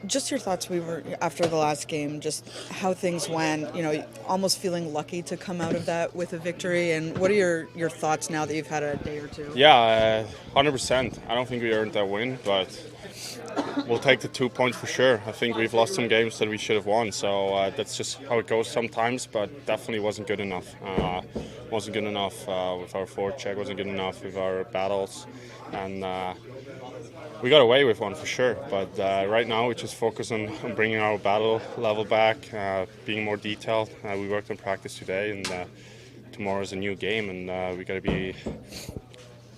Just your thoughts. We were after the last game, just how things went. Almost feeling lucky to come out of that with a victory. And what are your thoughts now that you've had a day or two? Yeah, 100%. I don't think we earned that win, but we'll take the 2 points for sure. I think we've lost some games that we should have won, so that's just how it goes sometimes. But definitely wasn't good enough. Wasn't good enough with our forecheck. Wasn't good enough with our battles, and we got away with one for sure. But right now we just focus on bringing our battle level back, being more detailed. We worked on practice today, and tomorrow's a new game, and we got to be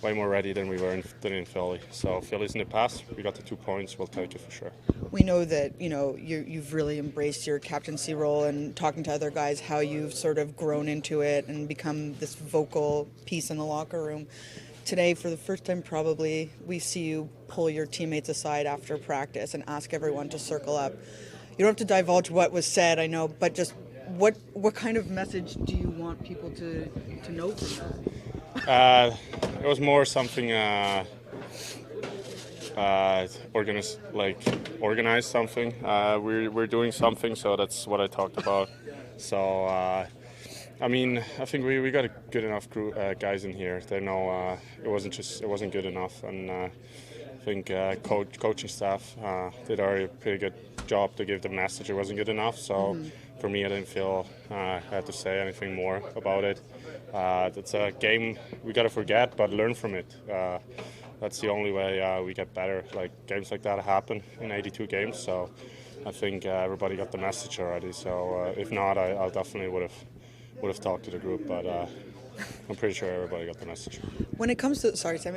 way more ready than we were in Philly. So Philly's in the past. We got the 2 points. We'll take it for sure. We know that you've really embraced your captaincy role, and talking to other guys, how you've sort of grown into it and become this vocal piece in the locker room. Today, for the first time probably, we see you pull your teammates aside after practice and ask everyone to circle up. You don't have to divulge what was said, I know, but just what kind of message do you want people to know from that? It was more something organize something. We're doing something, so that's what I talked about. So I think we got a good enough group guys in here. They know it wasn't good enough, and I think coaching staff did a pretty good job to give the message it wasn't good enough. So for me, I didn't feel I had to say anything more about it. That's a game we got to forget, but learn from it. That's the only way we get better. Like games like that happen in 82 games, so I think everybody got the message already. So if not, I definitely would have talked to the group, but I'm pretty sure everybody got the message. When it comes to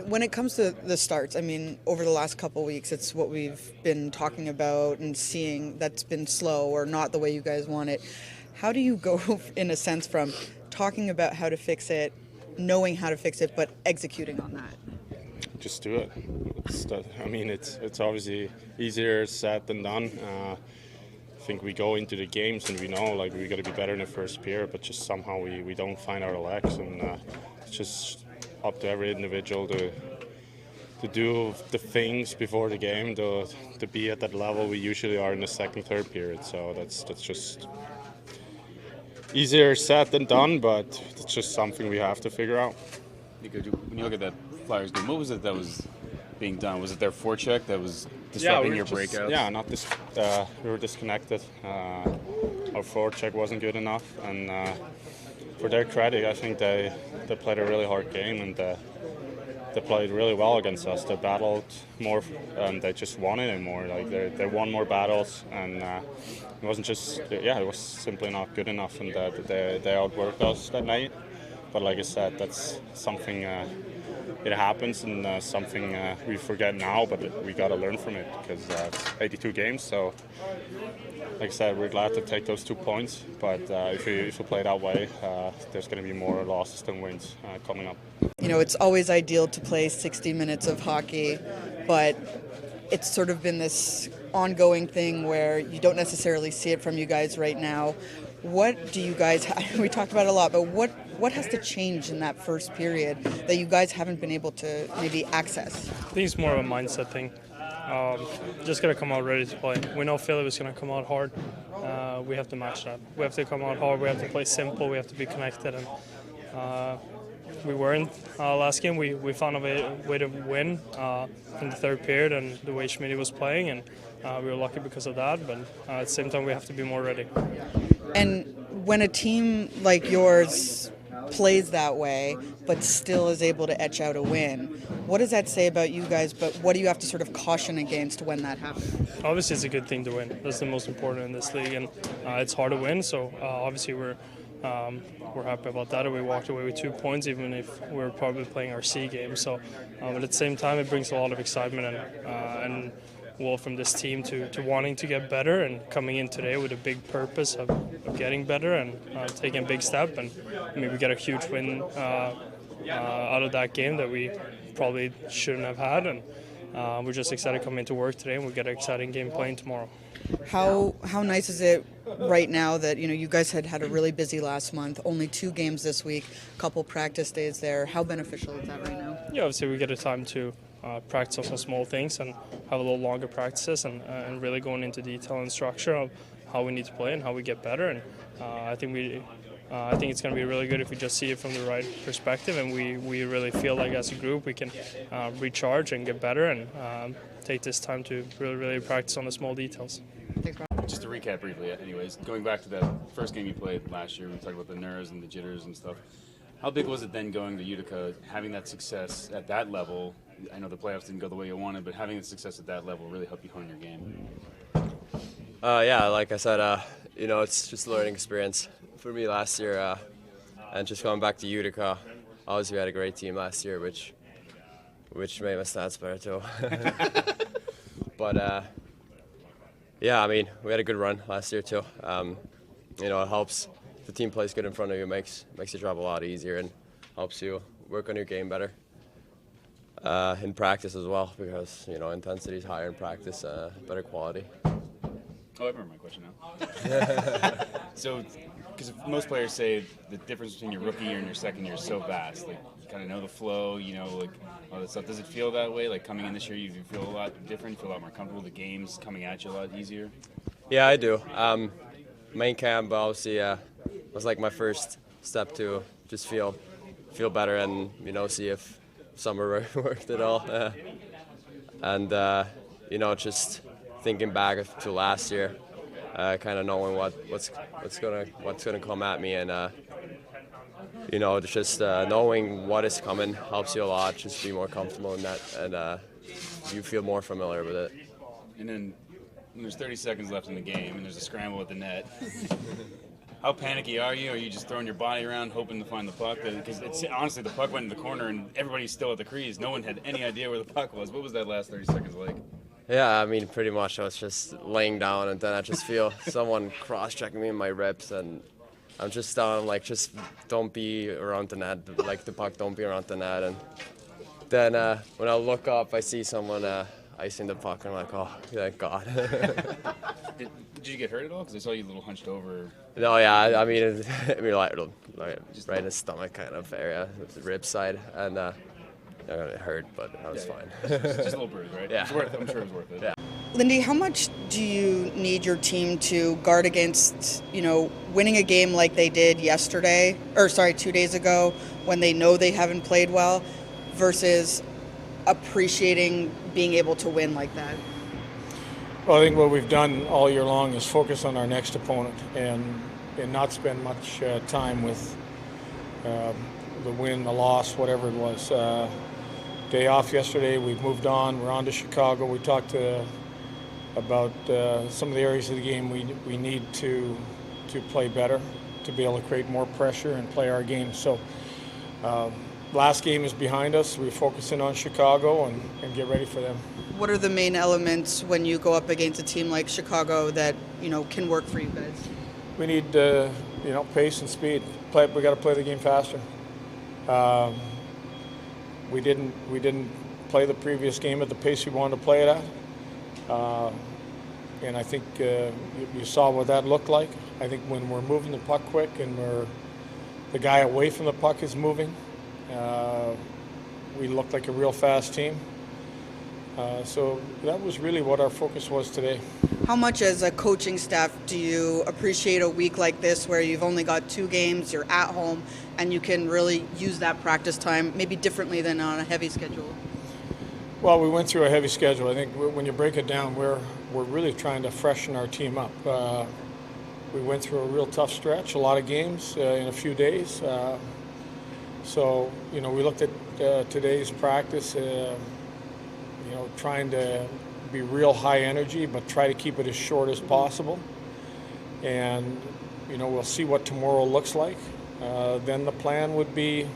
when it comes to the starts, over the last couple of weeks, it's what we've been talking about and seeing that's been slow or not the way you guys want it. How do you go, in a sense, from talking about how to fix it, knowing how to fix it, but executing on that? Just do it. It's obviously easier said than done. I think we go into the games and we know we got to be better in the first period, but just somehow we don't find our legs, and it's just up to every individual to do the things before the game to be at that level we usually are in the second, third period. So that's just easier said than done, but it's just something we have to figure out. Because when you look at that Flyers game, what was it that was being done? Was it their forecheck that was disrupting your breakouts? Yeah, we were disconnected. Our forecheck wasn't good enough, and for their credit, I think they played a really hard game, and they played really well against us. They battled more, and they just won it more. They won more battles, and it wasn't just it was simply not good enough, and they outworked us that night. But like I said, that's something. It happens, and something we forget now, but we got to learn from it because it's 82 games. So, like I said, we're glad to take those 2 points. But if we play that way, there's going to be more losses than wins coming up. It's always ideal to play 60 minutes of hockey, but it's sort of been this ongoing thing where you don't necessarily see it from you guys right now. What do you guys, we talked about it a lot, but what has to change in that first period that you guys haven't been able to maybe access? I think it's more of a mindset thing. Just got to come out ready to play. We know Philly was going to come out hard. We have to match that. We have to come out hard. We have to play simple. We have to be connected. And we weren't last game. We found a way to win in the third period and the way Schmid was playing. And we were lucky because of that. But at the same time, we have to be more ready. And when a team like yours plays that way, but still is able to etch out a win, what does that say about you guys, but what do you have to sort of caution against when that happens? Obviously, it's a good thing to win. That's the most important in this league, and it's hard to win, so obviously we're happy about that, and we walked away with 2 points, even if we're probably playing our C game. So, but at the same time, it brings a lot of excitement and will from this team to wanting to get better and coming in today with a big purpose of getting better and taking a big step. And we get a huge win out of that game that we probably shouldn't have had. And we're just excited to come into work today, and we get an exciting game playing tomorrow. How nice is it right now that you guys had a really busy last month, only 2 games this week, a couple practice days there? How beneficial is that right now? Yeah, obviously we get a time to practice on some small things and have a little longer practices and really going into detail and structure of how we need to play and how we get better. And I think it's going to be really good if we just see it from the right perspective and we really feel like as a group we can recharge and get better and take this time to really practice on the small details. Thanks, Bratt. Just to recap briefly, anyways, going back to that first game you played last year, we talked about the nerves and the jitters and stuff. How big was it then going to Utica, having that success at that level? I know the playoffs didn't go the way you wanted, but having the success at that level really helped you hone your game. Yeah, like I said, it's just a learning experience for me last year, and just going back to Utica. Obviously, we had a great team last year, which made my stats better too. But yeah, I mean, we had a good run last year too. It helps. The team plays good in front of you, makes your job a lot easier and helps you work on your game better in practice as well, because intensity is higher in practice, better quality. Oh, I remember my question now. So, because most players say the difference between your rookie year and your second year is so vast. Like, you kind of know the flow, like all that stuff. Does it feel that way? Like, coming in this year, you feel a lot different, you feel a lot more comfortable, the game's coming at you a lot easier? Yeah, I do. Main camp, obviously, was like my first step to just feel better and, see if summer worked at all. Just thinking back to last year, kind of knowing what's gonna come at me, and just knowing what is coming helps you a lot. Just be more comfortable in that, and you feel more familiar with it. And then when there's 30 seconds left in the game and there's a scramble at the net, how panicky are you? Are you just throwing your body around hoping to find the puck? Because honestly, the puck went in the corner and everybody's still at the crease. No one had any idea where the puck was. What was that last 30 seconds like? Yeah, I mean, pretty much I was just laying down, and then I just feel someone cross-checking me in my ribs, and I'm just down, like, just don't be around the net, like the puck don't be around the net. And then when I look up, I see someone icing the puck, and I'm like, oh, thank God. Did you get hurt at all? Because I saw you a little hunched over. No, yeah, I mean, like right in the stomach kind of area, the rib side, and it hurt, but I was fine. Just a little bruise, right? Yeah. I'm sure it was worth it. Yeah. Lindy, how much do you need your team to guard against, winning a game like they did 2 days ago, when they know they haven't played well, versus appreciating being able to win like that? Well, I think what we've done all year long is focus on our next opponent and not spend much time with the win, the loss, whatever it was. Day off yesterday, we've moved on. We're on to Chicago. We talked about some of the areas of the game we need to play better, to be able to create more pressure and play our game. So last game is behind us. We're focusing on Chicago and get ready for them. What are the main elements when you go up against a team like Chicago that, can work for you guys? We need, pace and speed. We got to play the game faster. We didn't play the previous game at the pace we wanted to play it at, and I think you saw what that looked like. I think when we're moving the puck quick and the guy away from the puck is moving, we look like a real fast team. So that was really what our focus was today. How much as a coaching staff do you appreciate a week like this where you've only got 2 games, you're at home, and you can really use that practice time maybe differently than on a heavy schedule? Well, we went through a heavy schedule. I think when you break it down, we're really trying to freshen our team up. We went through a real tough stretch, a lot of games in a few days. So, we looked at today's practice, trying to be real high energy, but try to keep it as short as possible. And, we'll see what tomorrow looks like. Then the plan would be,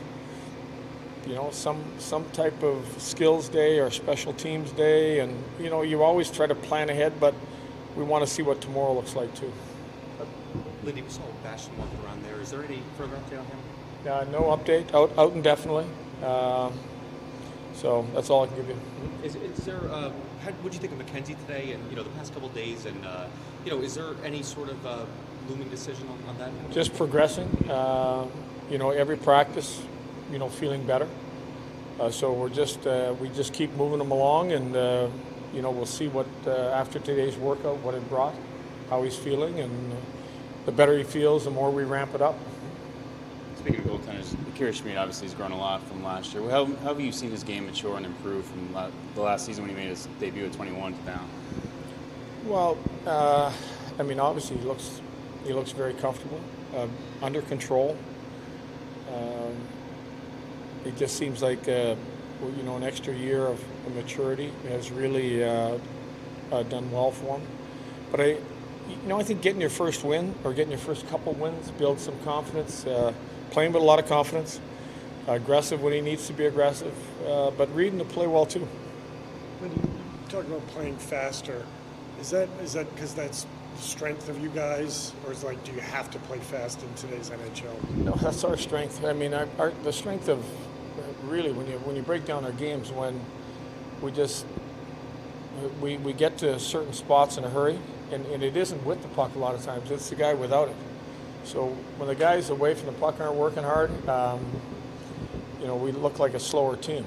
some type of skills day or special teams day. And, you always try to plan ahead, but we want to see what tomorrow looks like too. Lindy, we saw Basham walking around there. Is there any further update on him? No update, out indefinitely. So that's all I can give you. Is there? What do you think of McKenzie today, and the past couple of days, and is there any sort of looming decision on that? Just progressing. Every practice, feeling better. So we just keep moving them along, and we'll see what after today's workout what it brought, how he's feeling, and the better he feels, the more we ramp it up. Speaking of goaltenders, Schmid obviously has grown a lot from last year. How have you seen his game mature and improve from the last season when he made his debut at 21 to now? Well, obviously he looks very comfortable, under control. It just seems like an extra year of maturity has really done well for him. But I think getting your first win or getting your first couple wins builds some confidence. Playing with a lot of confidence, aggressive when he needs to be aggressive, but reading the play well too. When you talk about playing faster, is that because that's the strength of you guys, or is do you have to play fast in today's NHL? No, that's our strength. The strength of really when you break down our games, when we get to certain spots in a hurry, and it isn't with the puck a lot of times. It's the guy without it. So when the guys away from the puck aren't working hard, we look like a slower team.